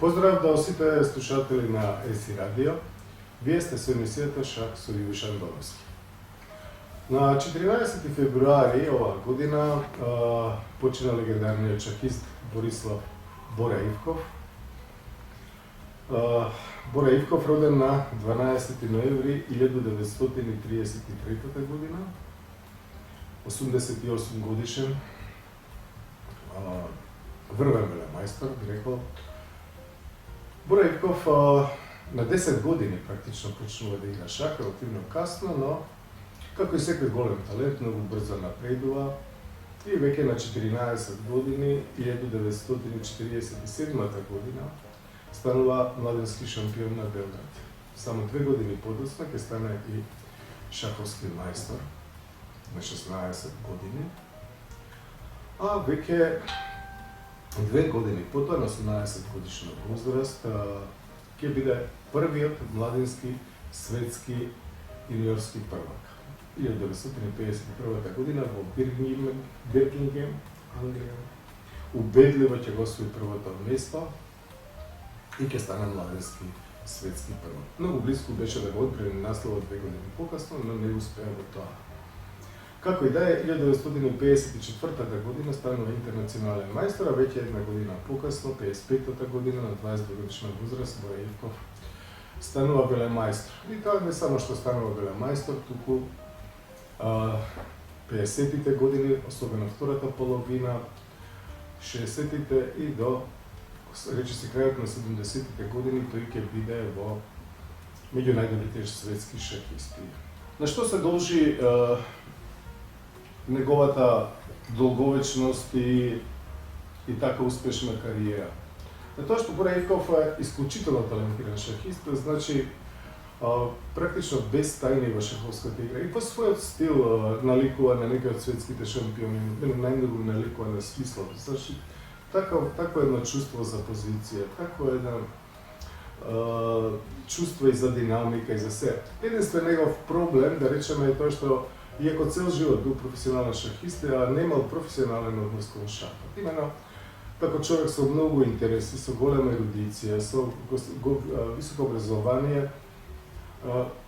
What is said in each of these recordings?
Поздрав до сите слушатели на ЕСИ Радио. Вие сте со емисијата Шах со Јувишан Доловски. На 14 февруари оваа година почина легендарниот шахист Борислав Бора Ивков. Бора Ивков роден на 12 ноември 1933 година, 88 годишен, врвен велемајстор, би рекол. Бора Ивков на 10 години практично почнува да игра шах, релативно касно, но како и секој голем талент, многу брзо напредува и веќе на 14 години, 1947 година, станува младенски шампион на Белград. Само 2 години подоцна ќе стане и шаховски мајстор на 16 години, а веќе 2 години потоа, на 18 годишна возраст, ќе биде првиот младенски светски юниорски првак. 1951 година во Бирмингем, Англија, убедливо ќе го освои првото место и ќе стане младенски светски првак. Многу близко беше да го одбрани насловот 2 години покасно, но не успеа во тоа. Како и да е, 1954 година станува интернационален мајстор, а веќе една година покасно, 55 година, на 22 годишна возраст, Бора Ивков станува велемајстор. И тоа не само што станува велемајстор, туку 50-тите години, особено втората половина, 60-тите и до, рече се, крајот на 70-тите години, тој ќе биде во меѓу најдобрите светски шахисти. На што се должи неговата долговечност и така успешна кариера? На тоа што Бора Ивков е исклучително талентиран шахист, значи практично без тајни во шаховската игра и по својот стил наликува на некои од светските шампиони, најмногу наликува на смислов. Значи, такво едно чувство за позиција, такво едно чувство и за динамика и за се. Единствен негов проблем, да речеме, е тоа што иако цел живот бил професионален шахист, а немал професионален однос кон шахот. Имено, како човек со многу интереси, со голема ерудиција, со високо образование,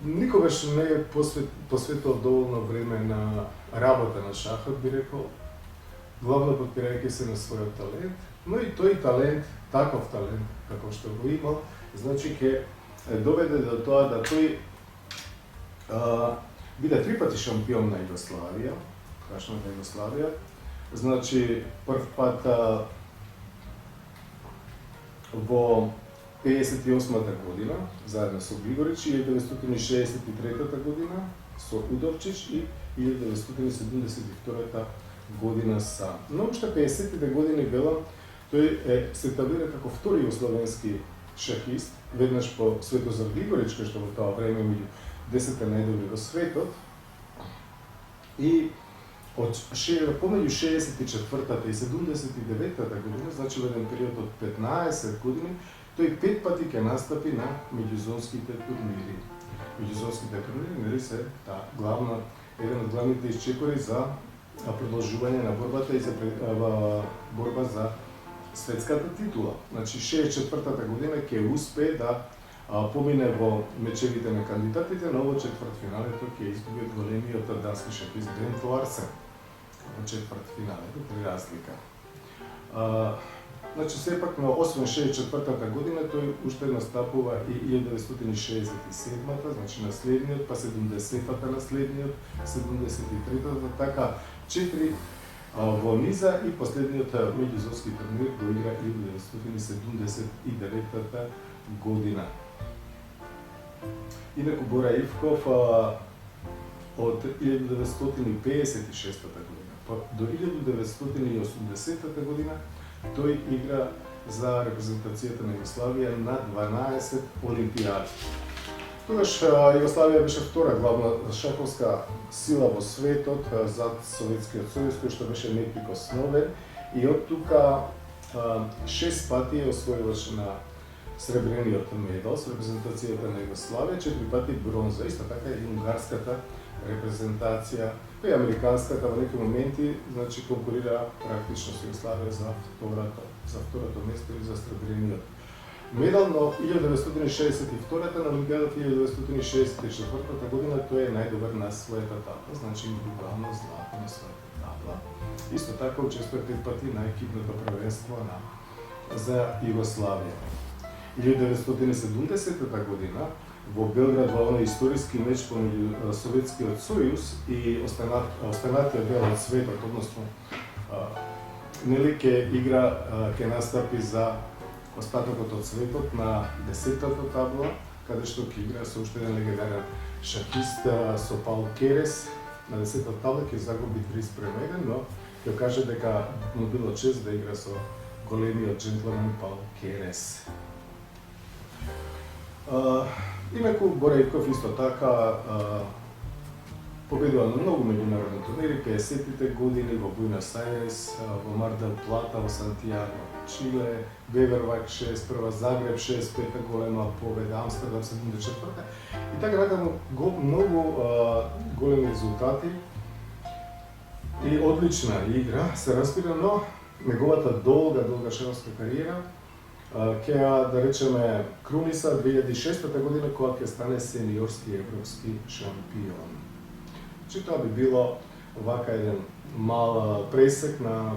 никогаш не е посветил доволно време на работа на шахот, би рекол, главно подпирајќи се на својот талент, но и тој талент, таков талент, како што го имал, значи ќе доведе до тоа да тој биде 3 пати шампион на Југославија, тогашната Југославија, значи прв пат во 58-та година, заедно со Григорич, и 1963 година со Удовчич и 1972 година сам. Но уште 50-тите години велам, тој се етаблира како втори југословенски шахист, веднаш по Светозар Григорич, кој што во тоа време меѓу 10 најдобри во светот, и помеѓу 64-та и 79-та година, значи во еден период од 15 години, тој 5 пати ќе настапи на меѓузонските турнири. Меѓузонските турнири, нели се еден од главните исчекори за продолжување на борбата и за борба за светската титула. Значи 64-та година ќе успее да помине во мечевите на кандидатите, но во четвртфиналето ќе изгуби од големиот дански шахист Бент Ларсен во четвртфиналето при разлика. Значи сепак на 64-та година тој уште настапува и 1967-та, значи наследниот, па 70-та наследниот, 73-та, така 4 во низа и последниот меѓузонски турнир го игра 1979 година. Инаку Бора Ивков од 1956 година до 1980 година тој игра за репрезентацијата на Југославија на 12 олимпијади. Тогаш Југославија беше втора главна шаховска сила во светот зад Советскиот сојуз, кој што беше неприкосновен, и од тука 6 пати е освоилаш на сребрениот медал со репрезентацијата на Југославија, 4 пати бронза, исто така и унгарската репрезентација, па и американската во некои моменти, значи конкурира практично со Југославија за второто место или за сребрениот медал, но 1962-та на Олимпиадата 1964 година тој е најдобар на својата табла, значи индивидуално злато на својата табла. Исто така учествува 5 пати на екипното првенство за Југославија. 1970 година во Белград во оној историски меч помеѓу Советскиот сојуз и останатиот дел од светот, односно нели ќе настапи за остатокот од светот на 10-тата табла, каде што ќе игра со уште еден легендарен шахист со Паул Керес. На 10-тата табла ќе загуби 3:1, но ќе каже дека му било чест да игра со големиот джентлмен Паул Керес. Инаку Бора Ивков исто така победува на многу меѓународни турнири, 50-тите години во Буенос Ајрес, во Мар дел Плата, во Сантијаго, Чиле, Бевервајк 61, Загреб 65-та голема победа, Амстердам 74-та и така натаму многу големи резултати и одлична игра се разбира, но неговата долга шаховска кариера ќе да речеме круниса 2006 година кога ќе стане сениорски европски шампион. Че тоа би било вака еден мал пресек на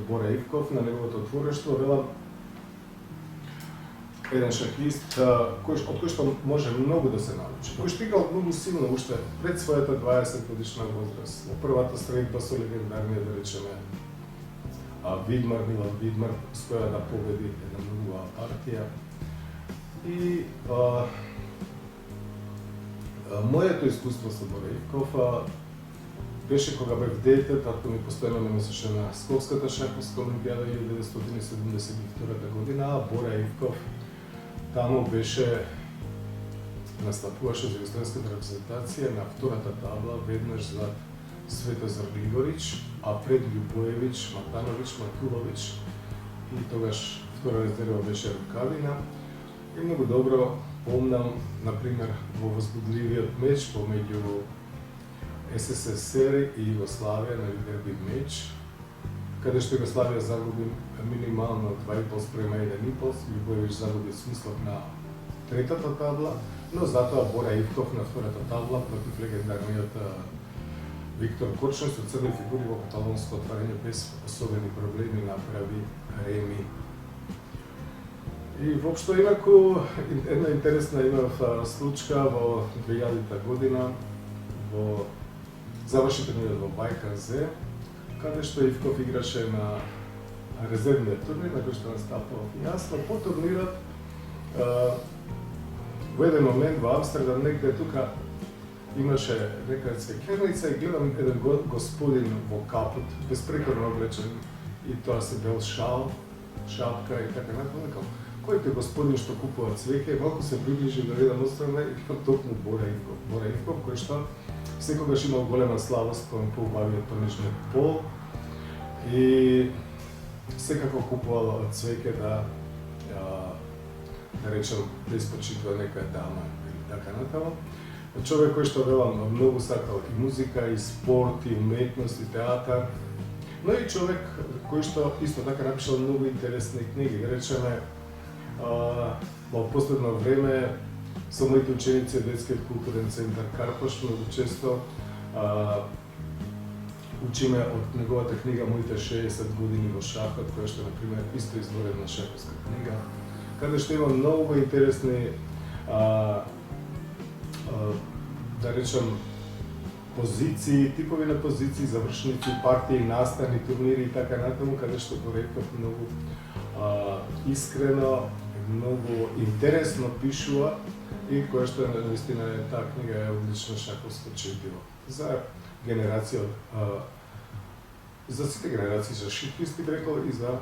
Бора Ивков, на неговото творештво, велам еден шахист од кој што може многу да се научи, кој што играл многу силно уште пред својата 20 годишна возраст. Во првата средба со легендарниот, да речеме, Видмар, Милан Видмар, успеа да победи една многу партија. И моето искуство со Бора Ивков беше кога бев дете, татко ми постојано ме носеше на Скопската шаховска олимпијада 1972 година, а Бора Ивков таму беше настапуваше за југославенската репрезентација на втората табла, веднаш зад Светозар Григорич, а пред Љубоевич, Матанович, Матулович и тогаш втора резерва беше Рукавина. И многу добро помнам, например, во возбудливиот меч помеѓу СССР и Југославија на дерби меч, каде што Југославија загуби минимално 2,5:1,5, Љубоевич загуби смислот на третата табла, но затоа Бора Ивков на втората табла против легендарниот Виктор Корчен со црни фигури во каталонско отварање без особени проблеми направи реми. И воопшто инаку една интересна имав случка во 2000 година во заврши турнирот во ВКЗ, каде што Ивков играше на резервниот турнир, на кој што настапував јас, но по турнирот во еден момент во Амстердам негде тука имаше нека цвеќерница и гледам еден господин во капут, безпрекорно облечен, и тоа се бел шал, шапка и така натаму. Кој е господин што купува цвеќе, малку се приближи да видам отстрана и викам токму Бора Ивков. Бора Ивков, кој што секогаш имал голема славост кон поубавиот парничниот пол и секако купувал цвеќе да речем да испочитува некоја дама или така натаму. Човек кој што велам многу сакал и музика, и спорт, и уметност, и театар, но и човек кој што исто така напишал многу интересни книги. Да речеме, во последно време со моите ученици од Детскиот културен центар Карпош многу често учиме од неговата книга Моите 60 години во шахот, која што например исто изворена шаховска книга, каде што има многу интересни да речем позиции, типови на позиции, завршници, партии, настани, турнири и така натаму, каде што Бора Ивков многу искрено, многу интересно пишува и која што наистина таа книга е одлично шаховско четиво за генерација, за сите генерации за шахисти, рекол, и за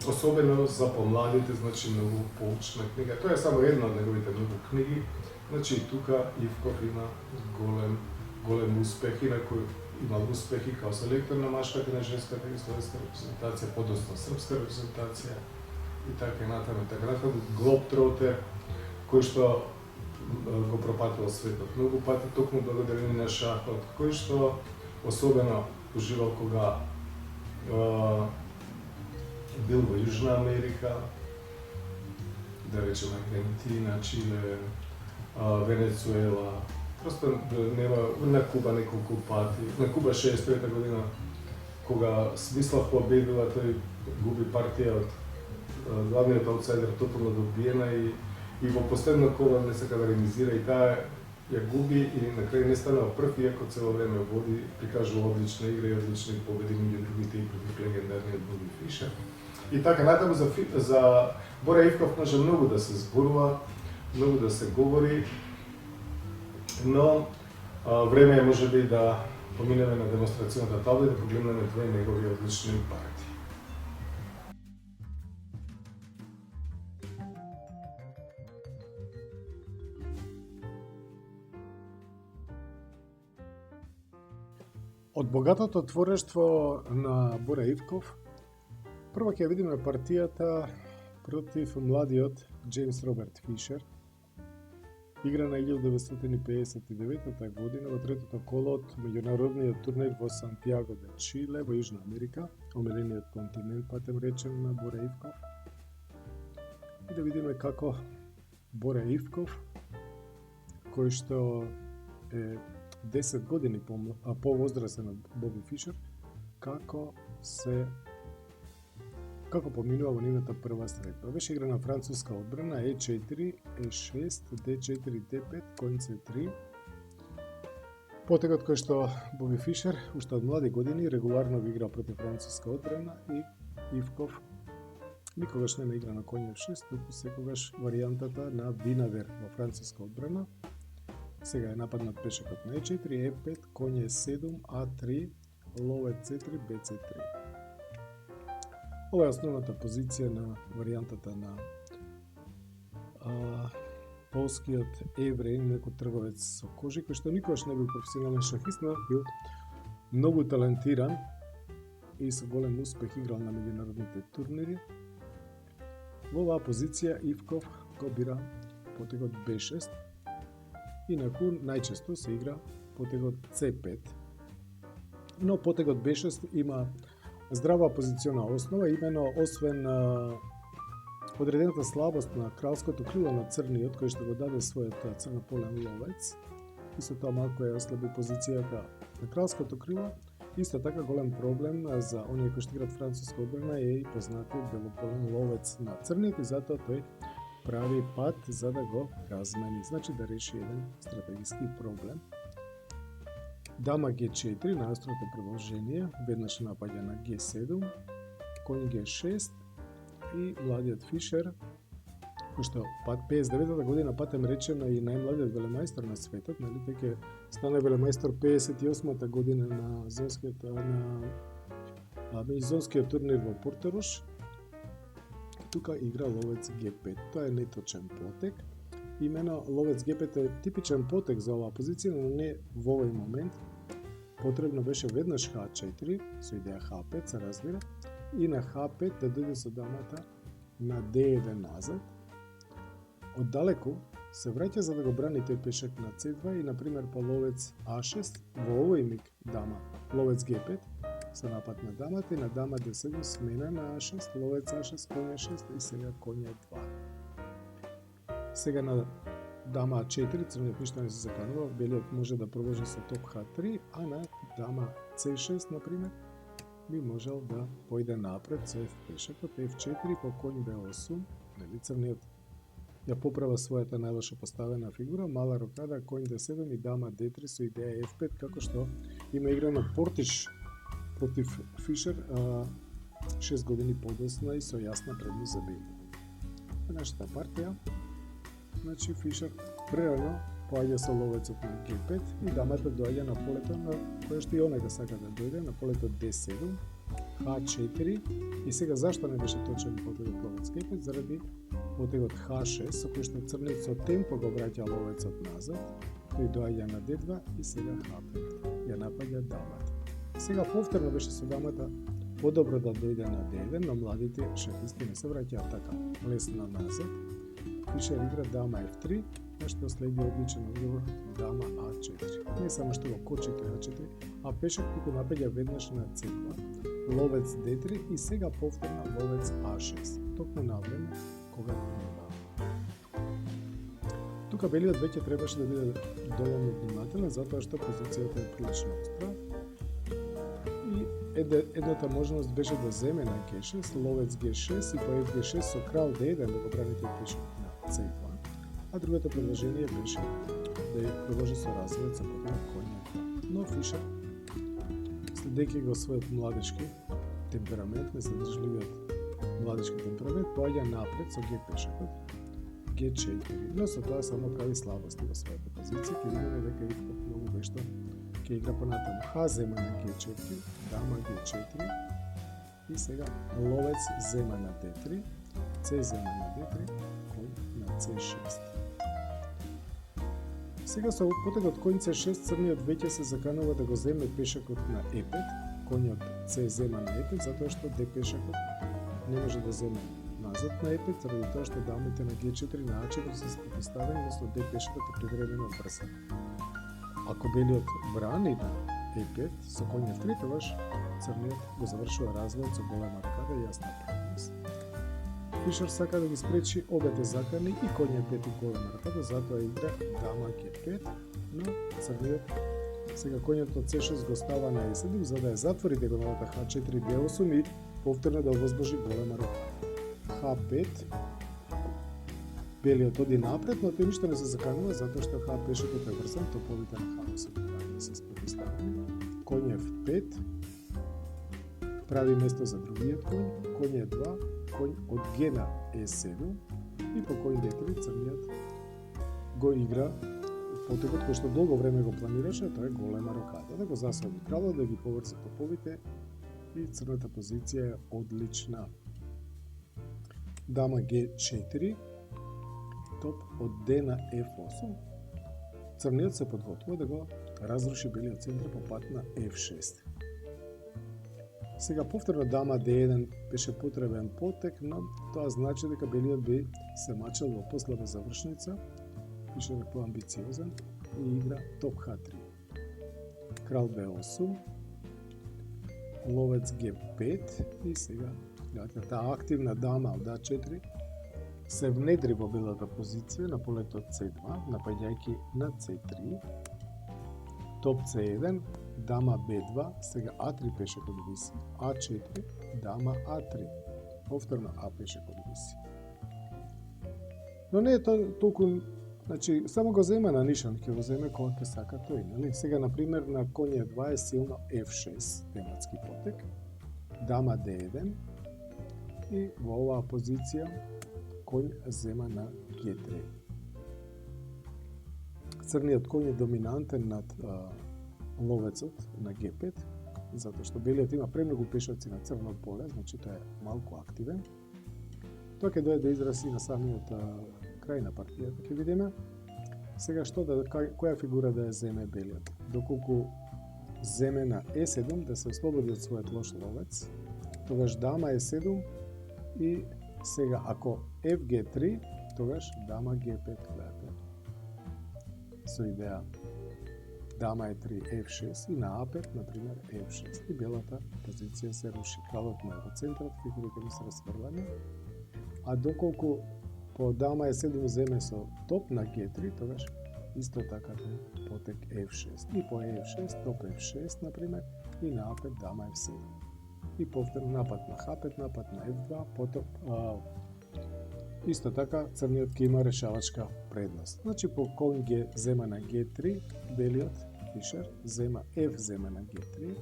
особено за помладите, значи многу поучна книга. Тоа е само една од неговите многу книги. Значи и тука Ивков има голем успех, инаку имал успехи као селектор на машката и на женската југословенска репрезентација, подоцна српска репрезентација и така натаму. Глобтротер, кој што го пропатил светот многу пати, токму благодарение на шахот, кој што особено уживал кога бил во Јужна Америка da rečemo Argentina, Čile, Venezuela, prosto nema, na Kuba nekoliko pati, na Kuba 6. godina, koga Svislav pobedila, той gubi partija od glavният аутсайдер totalno dobijena и во последно коло не сака да ремизира и таа ја губи и на крај не станал прв, иако цело време води, прикажува одлична игра и одлични победи меѓу другите и против легендарниот Боби Фишер. И така натаму за Бора Ивков може многу да се зборува, многу да се говори, но време е можеби да поминеме на демонстрацијната табла и да погледнеме две негови одлични партии. Од богатото творештво на Бора Ивков, прво ќе видиме партијата против младиот Джеймс Роберт Фишер. Игра на 1959 година во третото коло од меѓународниот турнир во Сантиаго де Чиле во Јужна Америка, омилениот континент, патем речем, на Бора Ивков. И да видиме како Бора Ивков, кој што е 10 години по-возрастен од Боби Фишер, како поминува во нивната прва средба. Беше игра на француска одбрана E4, E6, D4, D5, конј C3. Потегот кој што Боби Фишер уште од млади години регуларно игра против француска одбрана и Ивков никогаш нема игра на конј F6, туку секогаш варијантата на Винавер во француска одбрана. Сега е нападнат пешекот на E4, E5, конј E7, A3, ловец C3, BC3. Ова е основната позиција на варијантата на полскиот евреин, некој трговец со кожи, кој што никогаш не бил професионален шахист, но бил многу талентиран и со голем успех играл на меѓународните турнири. Во оваа позиција Ивков го бира потегот B6, инаку најчесто се игра потегот C5. Но потегот B6 има здрава позициона основа, имено освен одредената слабост на кралското крило на црниот, кој што го даде својот црнополен ловец, и со тоа малку ја ослаби позицијата на кралското крило. Исто така голем проблем за оние кои што играат француска одбрана е и познатиот белополен ловец на црниот и затоа тој прави пат за да го размени, значи да реши еден стратегиски проблем. Дама G4 на острото продолжение, веднаш напаѓа на G7, конј G6 и младиот Фишер, кој што 59 година патем речено и најмладиот велемајстор на светот, нали, тој стана велемајстор 58 година на меѓузонскиот турнир во Порторуш. Тука игра ловец G5. Тоа е неточен потег. Имено ловец G5 е типичен потег за оваа позиција, но не во овој момент. Потребно беше веднаш H4, со идеја H5 се разбира, и на H5 да дојде со дамата на D1 назад. Оддалеку се враќа за да го брани тој пешак на C2 и, например, по ловец A6, во овој миг дама ловец G5, со напад на дамата и на дама D7 смена на A6, ловец A6, конј A6 и сега конј E2. Сега на дама A4, црниот ништо не се заканува, белиот може да продолжи со топ H3, а на дама C6, например, би можел да појде напред со F пешакот, F4 по конј B8, нели црниот ја поправа својата најлоша поставена фигура, мала рокада, конј D7 и дама D3 со идеја F5, како што има играно Портиш против Фишер 6 години подоцна и со јасна предност за белите. Нашата партија, значи Фишер прерано поаѓа со ловецот на G5 и дамата доаѓа на полето на кое што и онега сака да дојде, на полето D7, H4 и сега зашто не беше точен потегот ловец G5? Заради потегот H6 со кој што црниот со темпо го враќа ловецот назад, тој доаѓа на D2 и сега H5 ја напаѓа дамата. Сега повторно беше со дамата подобро да дојде на D1, но младите шахисти не се враќаат така лесно назад. Фишер игра дама F3, што следи одличен одговор дама A4. Не само што го кочи тој A4, а пешак туку напаѓа веднаш на C2, ловец D3 и сега повторно ловец A6. Токму на време кога треба. тука белиот веќе требаше да биде доволно внимателен, затоа што позицијата е прилично остра. И едната можност беше да земе на G6, ловец G6 и по FG6 со крал D1 да го браните пешкот на C2. А другото предложение беше да ја продолжи со развојот со потоа коњ F2. Но Фишер, следејќи го својот младечки темперамент, незадржливиот младечки темперамент, поаѓа напред со G пешакот, G4, но со тоа само прави слабости во својата позиција. Ќе видиме дека и многу вешто ќе игра понатаму. Х зема на G4, дама G4 и сега ловец зема на D3, C зема на D3, коњ на C6. Сега со потегот коњ C6 црниот веќе се заканува да го земе пешакот на E5, коњот C зема на E5, затоа што D пешакот не може да земе назад на E5, заради тоа што дамите на G4 на A4 се поставени, односно D пешакот е превремено врзан. Ако белиот брани на E5 со коњ F3, тогаш црниот го завршува развојот со голема рокада и јасна предност. Фишер сака да ги спречи обете закани и коњ F5 и голема рокада, затоа игра дама G5, но црниот сега коњот од C6 го става на E7, за да ја затвори диагоналата H4 D8 и повторно да овозможи голема рокада. H5, белиот оди напред, но тој ништо не се заканува, затоа што H пешакот е врзан, топовите на H8 да се предоставени. Коњ F5, прави место за другиот коњ, коњ E2, коњ од G на E7 и по коњ D3 црниот го игра потегот кој што долго време го планираше, тоа е голема рокада, да го засоби кралот, да ги поврзе топовите и црната позиција е одлична. Дама G4, топ од D на F8. Црниот се подготвува да го разруши белиот центар по пат на F6. Сега повторно дама D1 беше потребен потек, но тоа значи дека белиот би се мачел во послаба завршница, Фишер е поамбициозен и игра топ H3. Крал B8, ловец G5 и сега таа активна дама од А4 се внедри во белата позиција на полето C2, напаѓајќи на C3, топ C1, дама B2, сега А3 пешакот виси, А4, дама А3, повторно А пешакот виси. Но не е толку, значи, само го зема на нишан, ќе го земе кога ќе сака тој, нели? Сега, например, на коњ E2 е силно F6, тематски потек, дама D1 и во оваа позиција коњ зема на G3. Црниот коњ е доминантен над ловецот на G5, затоа што белиот има премногу пешаци на црно поле, значи тоа е малку активен. Тоа ќе дојде до израз и на самиот крај на партијата, ќе видиме. Сега што која фигура да ја земе белиот? Доколку земе на E7 да се ослободи од својот лош ловец, тогаш дама E7 и сега ако FG3, тогаш дама G5 гледате. Со идеја дама E3, F6 и на A5, например, F6. И белата позиција се руши. Кралот на во центрот, фигурите ми се расфрлани. А доколку по дама E7 земе со топ на G3, тогаш исто така потек F6. И по F6, топ F6, например, и на A5 дама F7. И повторно напад на H5, напад на F2, потоп исто така црниот ќе има решавачка предност. Значи по коњ Г зема на G3, белиот Фишер зема F зема на G3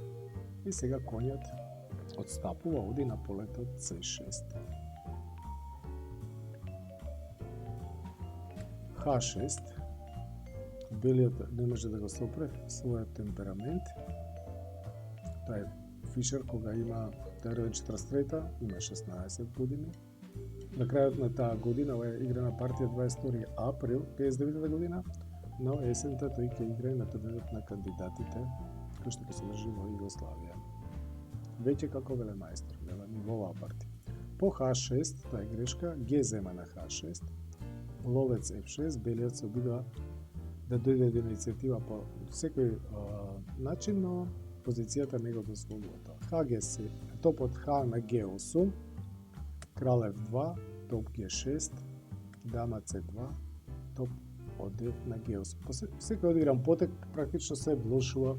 и сега коњот отстапува, оди на полето C6. H6, белиот не може да го сопре својот темперамент. Тоа е Фишер кога има, тоа е 43-та, има 16 години. На крајот на таа година, ова е играна партија 22 април 59 година, но есента тој ќе игра на турнирот на кандидатите, кој што ќе се држи во Југославија. Веќе како велемајстор, велами во оваа партија. По H6, тоа е грешка, Г зема на H6, ловец F6, белиот се обидува да дојде до иницијатива по секој начин, но позицијата не го дозволува тоа. HG топот H на G8, крал F2, топ G6, дама C2, топ одев на G8. Секој одигран потек, практично се влошува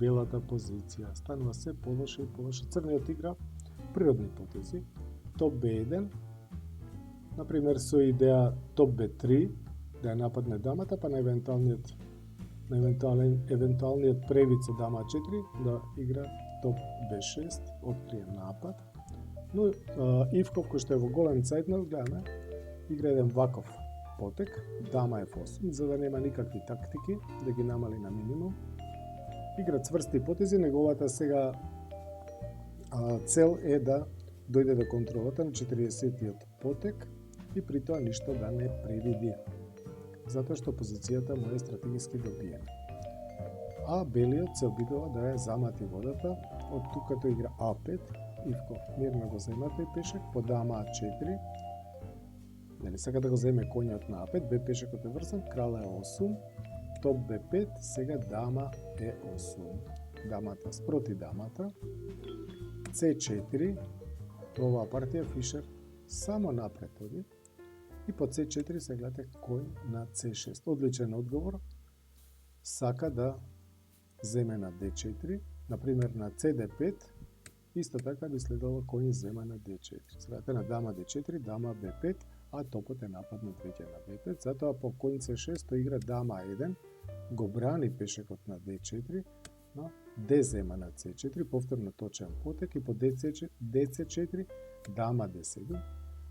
белата позиција. Станува се полоше и полоше. Црниот игра природни потези. Топ B1, например со идеја топ B3, да ја нападне дамата, па на евентуалниот превице дама 4 да игра топ B6, открие напад. Но Ивков, кој што е во голем цајтнот, гледаме, игра еден ваков потек, дама F8, за да нема никакви тактики, да ги намали на минимум. Игра цврсти потези, неговата сега цел е да дојде до контролата на 40-тиот потек и при тоа ништо да не превиди, затоа што позицијата му е стратегиски добиена. А белиот се обидува да ја замати водата, од тука тој игра А5, Ивков мирно го зема тој пешак, по дама А4, нели сака да го земе коњот на А5, Б пешакот е врзан, крал Е8, топ Б5, сега дама Е8, дамата спроти дамата, С4, во оваа партија Фишер само напред оди, и по C4 се гледате кој на C6. Одличен одговор, сака да земе на D4, например на CD5, исто така би следало кој зема на D4. Следате на дама D4, дама B5, а топот е нападнат веќе на B5, затоа по кој C6 тој игра дама 1, го брани пешекот на D4, но D зема на C4, повторно точен потек и по DC4, дама D7,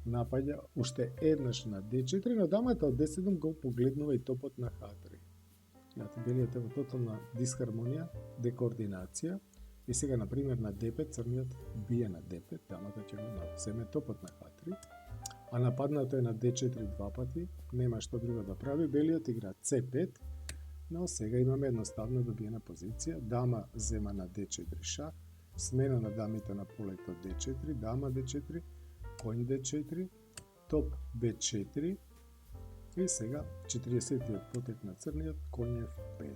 напаѓа уште еднаш на D4, но дамата од D7 го погледнува и топот на H3. Гледате, белиот е во тотална дисхармонија, декоординација, и сега, например, на D5, црниот бие на D5, дамата ќе го земе топот на H3, а нападнато е на D4 два пати, нема што друго да прави, белиот игра C5, но сега имаме едноставно добиена позиција, дама зема на D4 шах, смена на дамите на полето D4, дама D4, коњ D4, топ B4 и сега 40-тиот потек на црниот, коњ F5.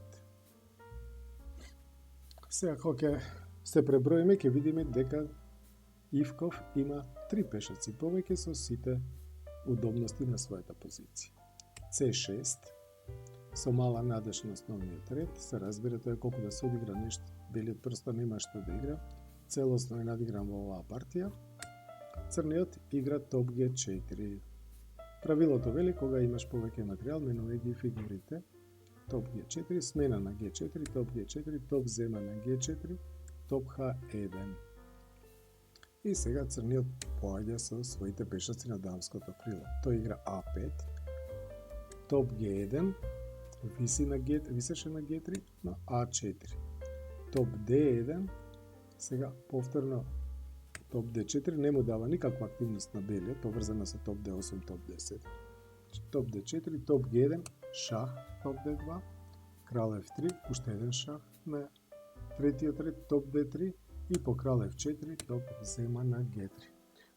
Сега кога се преброиме, ќе видиме дека Ивков има 3 пешаци повеќе со сите удобности на својата позиција. C6, со мала надеж на основниот ред, се разбира тоа колку да се одигра нешто, белиот просто нема што да игра, целосно е надигран во оваа партија. Црниот игра топ G4. Правилото вели кога имаш повеќе материјал, менувај ги фигурите. Топ G4, смена на G4, топ G4, топ зема на G4, топ H1. И сега црниот поаѓа со своите пешаци на дамското крило. Тој игра А5, топ G1, висеше на G3, на А4. Топ D1, сега повторно топ D4 не му дава никаква активност на белиот, поврзана со топ D8, топ D7. Топ D4, топ G1, шах, топ D2, крал F3, уште еден шах на третиот ред, топ D3 и по крал F4, топ зема на G3.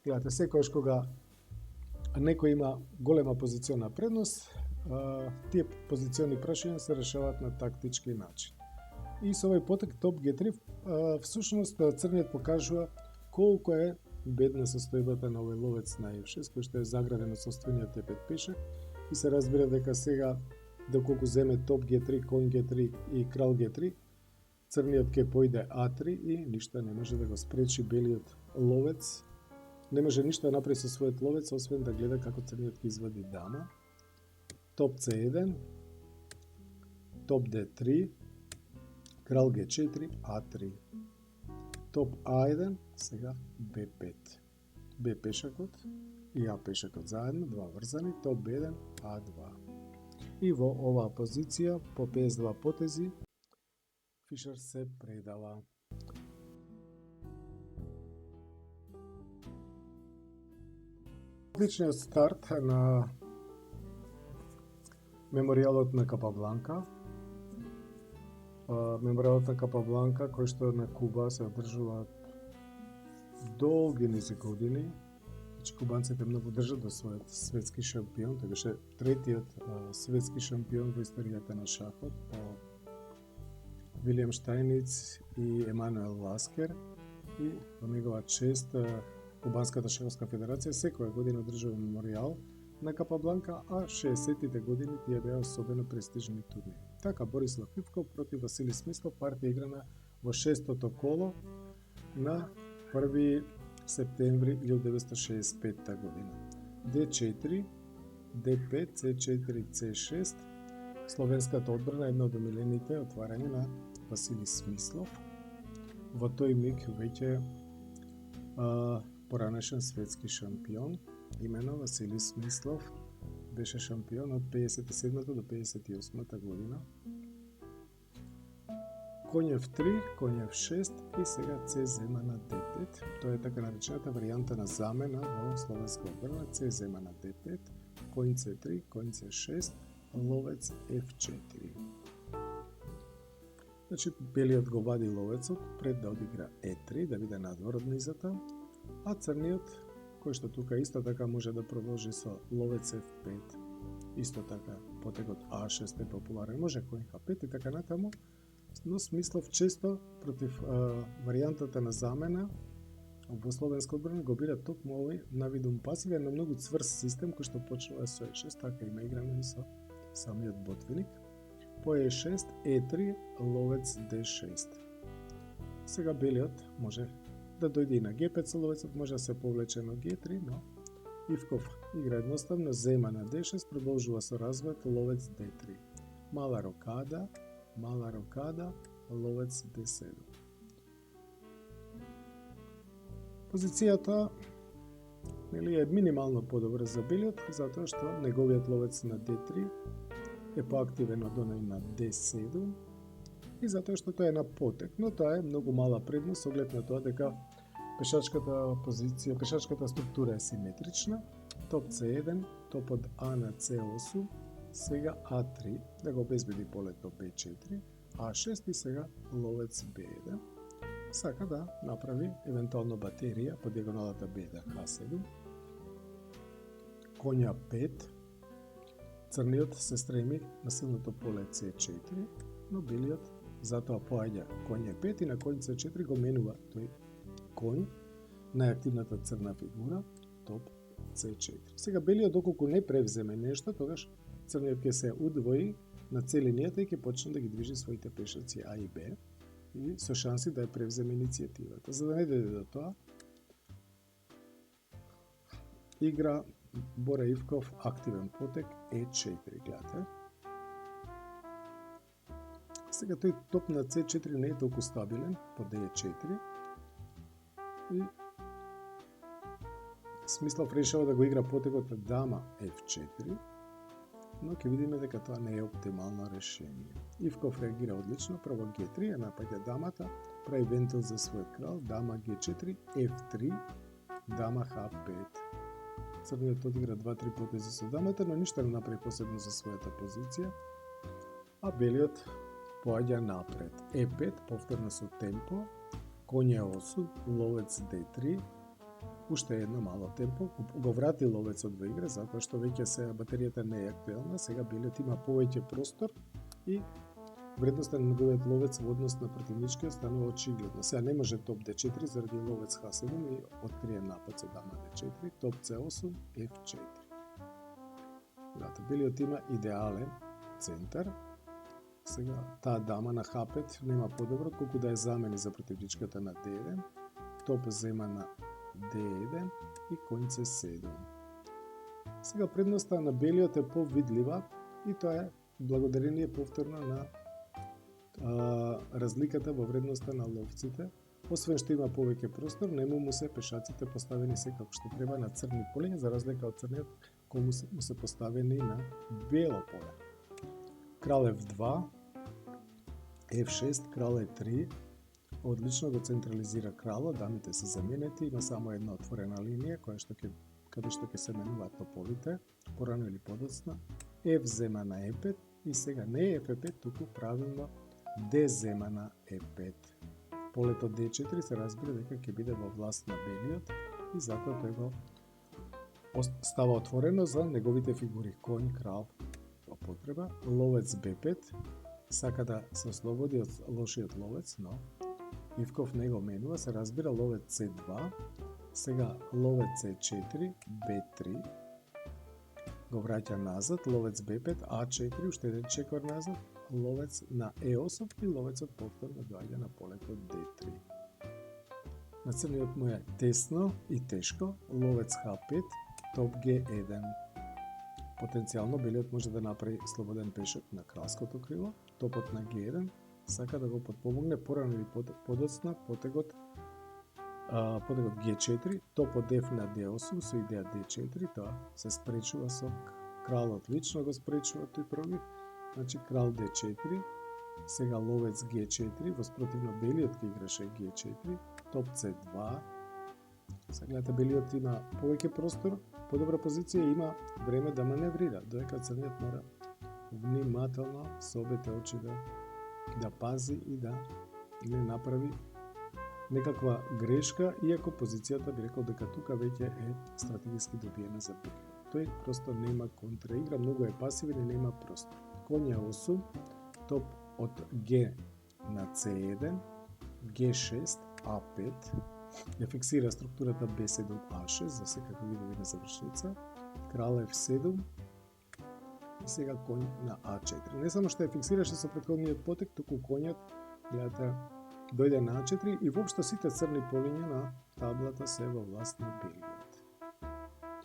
Гледате, секојаш кога некој има голема позициона предност, тие позициони прашања се решаваат на тактички начин. И со овој потек топ G3, всушност црниот покажува колку е бедна состојбата на овој ловец на F6, кој што е заграден од собствениот T5 пешак, и се разбира дека сега, доколку земе топ G3, коњ G3 и крал G3, црниот ќе појде А3 и ништо не може да го спречи белиот ловец. Не може ништо да направи со својот ловец, освен да гледа како црниот ќе извади дама. Топ C1, топ D3, крал G4, А3. Топ А1, сега Б5. Б пешакот и А пешакот заедно, два врзани, топ Б1, А2. И во оваа позиција, по 52 потези, Фишер се предава. Одличниот старт на меморијалот на Капабланка. Меморијалот на Капабланка, кој што на Куба се одржува долги низи години. Значи, кубанците многу држат до својот светски шампион. Тој беше третиот светски шампион во историјата на шахот по Вилијам Штајниц и Емануел Ласкер. И во негова чест Кубанската шаховска федерација секоја година одржува меморијал на Капабланка, а 60-тите години тие беа особено престижни турнири. Така, Борислав Ивков против Васили Смислов, партија играна во 6-тото коло на 1 септември 1965 година. D4, D5, C4, C6. Словенската одбрана е една од омилените отварања на Васили Смислов. Во тој миг веќе поранешен светски шампион, имено Васили Смислов, беше шампион од 57 до 58 година. Конј F3, конј F6 и сега C зема на D5. Тоа е така наречената варијанта на замена во словенска одбрана. C зема на D5, конј C3, конј C6, ловец F4. Значи, белиот го вади ловецот пред да одигра E3, да биде надвор од низата, а црниот, кој што тука исто така може да продолжи со ловец F5, исто така потегот A6 е популарен, може конј H5 и така натаму, но Смислов често против варијантата на замена во словенска одбрана го бира токму овој навидум пасив, на многу цврст систем кој што почнува со E6, така има играно и со самиот ботвиник. По E6, E3, ловец D6. Сега белиот може да дојде и на G5 со ловецот, може да се повлече на G3, но Ивков игра едноставно, зема на D6, продолжува со развојот ловец D3. Мала рокада, ловец D7. Позицијата е минимално подобра за белиот, затоа што неговиот ловец на D3 е поактивен од оној на D7 и затоа што тоа е на потек, но тоа е многу мала предност оглед на тоа дека пешачката позиција, пешачката структура е симетрична. Топ C1, топот А на C8, сега А3, да го обезбеди полето B4, А6 и сега ловец B1. Сака да направи евентуално батерија по диагоналата B1, H7. Конја 5. Црниот се стреми на силното поле C4, но белиот затоа поаѓа конј E5 и на конј C4 го менува тој конј, најактивната црна фигура, топ C4. Сега белиот доколку не превземе нешто, тогаш црниот ќе се удвои на C линијата и ќе почне да ги движи своите пешаци А и Б и со шанси да ја превземе иницијативата. За да не дојде до тоа, игра Бора Ивков активен потек E4, гледате. Сега тој топ на C4 не е толку стабилен по D4 и Смислов решава да го игра потекот дама F4, но ќе видиме дека тоа не е оптимално решение. Ивков реагира одлично, прво G3, ја напаѓа дамата, прави вентил за својот крал, дама G4, F3, дама H5. Црниот одигра 2-3 потези со дамата, но ништо не направи посебно за својата позиција, а белиот поаѓа напред. E5, повторно со темпо, конј E8, ловец D3, уште едно мало темпо, го врати ловецот во игра, затоа што веќе сега батеријата не е актуелна, сега белиот има повеќе простор и вредноста на неговиот ловец во однос на противничкиот станува очигледно. Сега не може топ D4 заради ловец H7 и открие напад со дама D4, топ C8, F4. Гледате, белиот има идеален центар. Сега таа дама на H5 нема подобро колку да ја замени за противничката на D1, топ зема на D1 и конј C7. Сега предноста на белиот е повидлива и тоа е благодарение повторно на разликата во вредноста на ловците. Освен што има повеќе простор, нему му се пешаците поставени се како што треба на црни поле, за разлика од црниот кој му се поставени на бело поле. Крал F2, F6, крал E3, одлично го централизира кралот, дамите се заменети, има само една отворена линија каде што ќе се менуваат топовите, порано или подоцна. F зема на E5 и сега не е F5, туку правилно D зема на E5. Полето D4 се разбира дека ќе биде во власт на белиот и затоа тој го става отворено за неговите фигури конј, крал во потреба. Ловец B5 сака да се ослободи од лошиот ловец, но Ивков не го менува, се разбира ловец C2, сега ловец C4, B3, го враќа назад, ловец B5, A4, уште еден чекор назад, ловец на E8 и ловецот повторно доаѓа на полето D3. На црниот му е тесно и тешко, ловец H5, топ G1. Потенцијално белиот може да направи слободен пешак на кралското крило, топот на G1, сака да го подпомогне порано или подоцна потегот G4, топот F на D8 со идеја D4, тоа се спречува со кралот лично го спречува тој пробив, значи крал D4, сега ловец G4, воспротивно белиот ќе играше G4, топ C2, сега гледате белиот има повеќе простор, подобра позиција и има време да маневрира, додека црниот мора внимателно со обете очи да пази и да не направи некаква грешка, иако позицијата би рекол дека тука веќе е стратегиски добиена за белиот. Тој просто нема контраигра, многу е пасивен и нема простор. Конја 8, топ од G на C1, G6, A5, ја фиксира структурата B7, A6 за секакви видови на завршница, крал F7 и сега конј на A4. Не само што ја фиксираше со претходниот потек, туку конјот, гледате, дојде на A4 и воопшто сите црни полиња на таблата се во власт на белиот.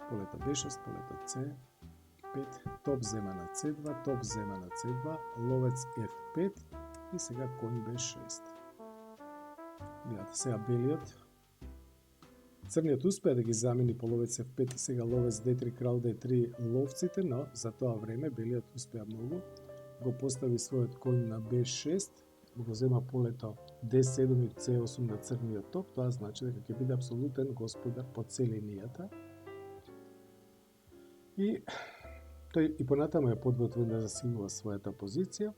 Полето B6, полето C5, топ зема на C2, топ зема на C2, ловец F5 и сега конј B6. Гледате, сега белиот, црниот успеа да ги замени по ловец F5 и сега ловец D3, крал D3 ловците, но за тоа време белиот успеа многу, го постави својот конј на B6, го зема полето D7 и C8 на црниот топ, тоа значи дека ќе биде апсолутен господар по целинијата. И тој и понатаму е подготвен да засилува својата позиција.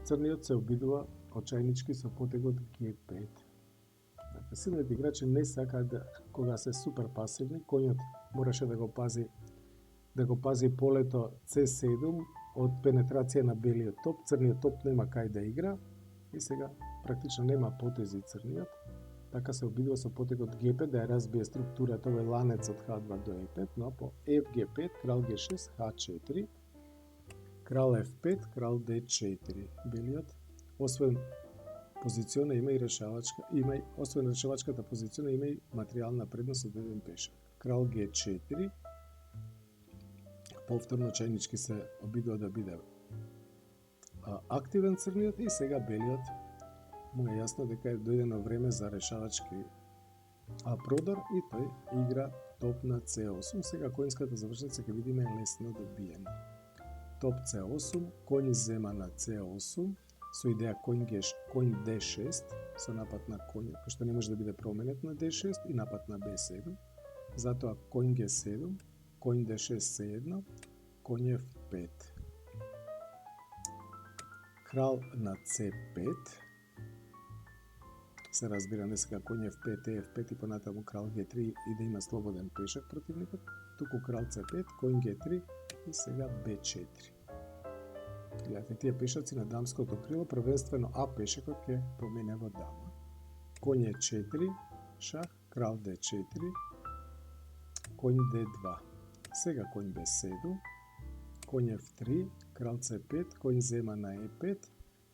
Црниот се обидува очајнички со потегот G5. Силните играчи не сакаат да, кога се супер пасивни, конјот мораше да го пази полето C7 од пенетрација на белиот топ, црниот топ нема кај да игра и сега практично нема потези црниот, така се обидува со потегот G5 да ја разбие структурата, овој ланец од H2 до E5, но по FG5, крал G6, H4, крал F5, крал D4. Белиот, освен позициона има и решавачка, освен решавачката позициона има и материјална предност од еден пешак. Крал G4, повторно чајнички се обидува да биде активен црниот и сега белиот му е јасно дека е дојдено време за решавачки продор и тој игра топ на C8. Сега коњската завршница ќе видиме лесно добиена. Топ C8, коњ зема на C8 со идеја коњ D6 со напад на коњот, кој што не може да биде променет на D6 и напад на B7. Затоа коњ G7, коњ D6 C1, коњ F5. Крал на C5, се разбира не сега коњ F5, F5 и понатаму крал G3 и да има слободен пешак противникот, туку крал C5, коњ G3 и сега B4. Гледате, тие пешаци на дамското крило, првенствено А пешакот ќе промене во дама. Коњ E4, шах, крал D4, коњ D2. Сега коњ B7, коњ F3, крал C5, коњ зема на E5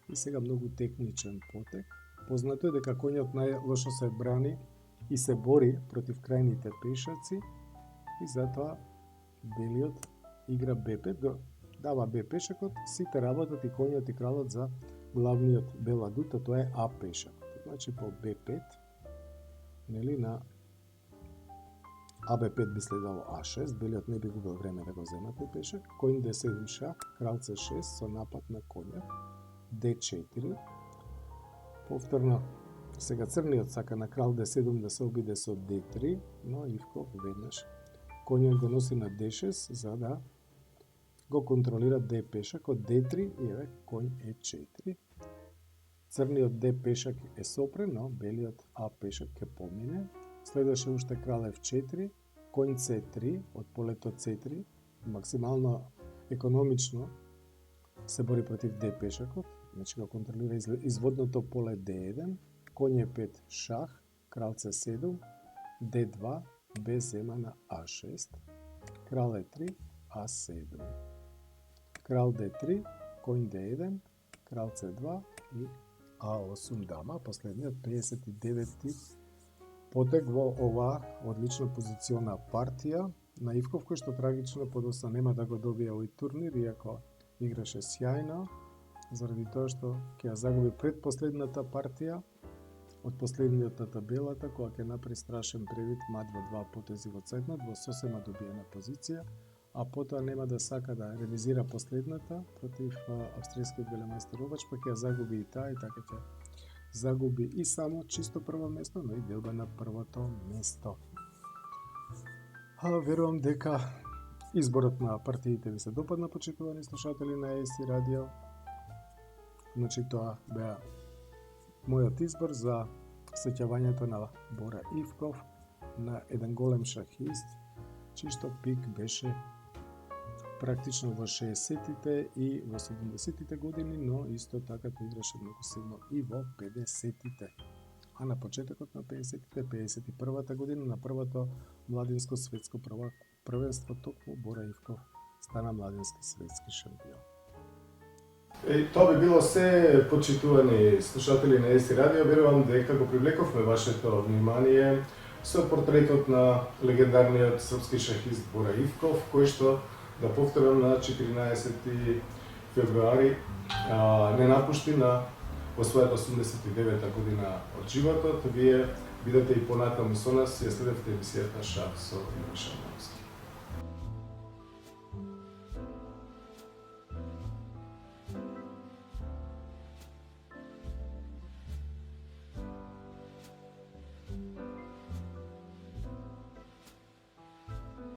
и сега многу техничен потек. Познато е дека коњот најлошо се брани и се бори против крајните пешаци и затоа белиот игра B5, го дава Б пешакот, сите работат и коњот и кралот за главниот бел адут, а тоа е А пешакот. Значи по Б5, нели на АБ5 би следало А6, белиот не би губил време да го зема тој пешак, коњ D7 шах, крал C6 со напад на коњот, D4, повторно сега црниот сака на крал D7 да се обиде со D3, но Ивков веднаш коњот го носи на D6 за да го контролира D пешак од D3 и еве коњ E4. Црниот D пешак е сопрен, но белиот А пешак ќе помине. Следеше уште крал F4, коњ C3 од полето C3, максимално економично се бори против D пешакот, значи го контролира изводното поле D1, коњ E5 шах, крал C7, D2, Б зема на А6, крал E3, А7. Крал D3, конј D1, крал C2 и А8 дама, последниот 59-ти потек во оваа одлична позициона партија на Ивков, кој што трагично подоцна нема да го добие овој турнир, иако играше сјајно, заради тоа што ќе ја загуби предпоследната партија од последниот на табелата, кога ќе направи страшен превид мат во два потези во цетнат, во сосема добиена позиција, а потоа нема да сака да ревизира последната против австријскиот велемајстор Обач, па ќе ја загуби и таа, и така ќе загуби и само чисто прво место, но и делба на првото место. Верувам дека изборот на партиите ви се допадна, почитувани слушатели на ЕСИ Радио. Значи тоа беа мојот избор за сеќавањето на Бора Ивков, на еден голем шахист, чиј што пик беше практично во 60-тите и во 70-тите години, но исто така тој играше многу силно и во 50-тите. А на почетокот на 50-тите, 51-та година, на првото младинско светско првенство, токму Бора Ивков стана младински светски шампион. Тоа би било се, почитувани слушатели на ЕСИ Радио. Верувам дека го привлековме вашето внимание со портретот на легендарниот српски шахист Бора Ивков, кој што, да повторам, на 14 февруари не напушти во својата 89-та година од животот. Вие бидете и понатаму со нас, ја следевте емисијата Шах со Иван Шамановски.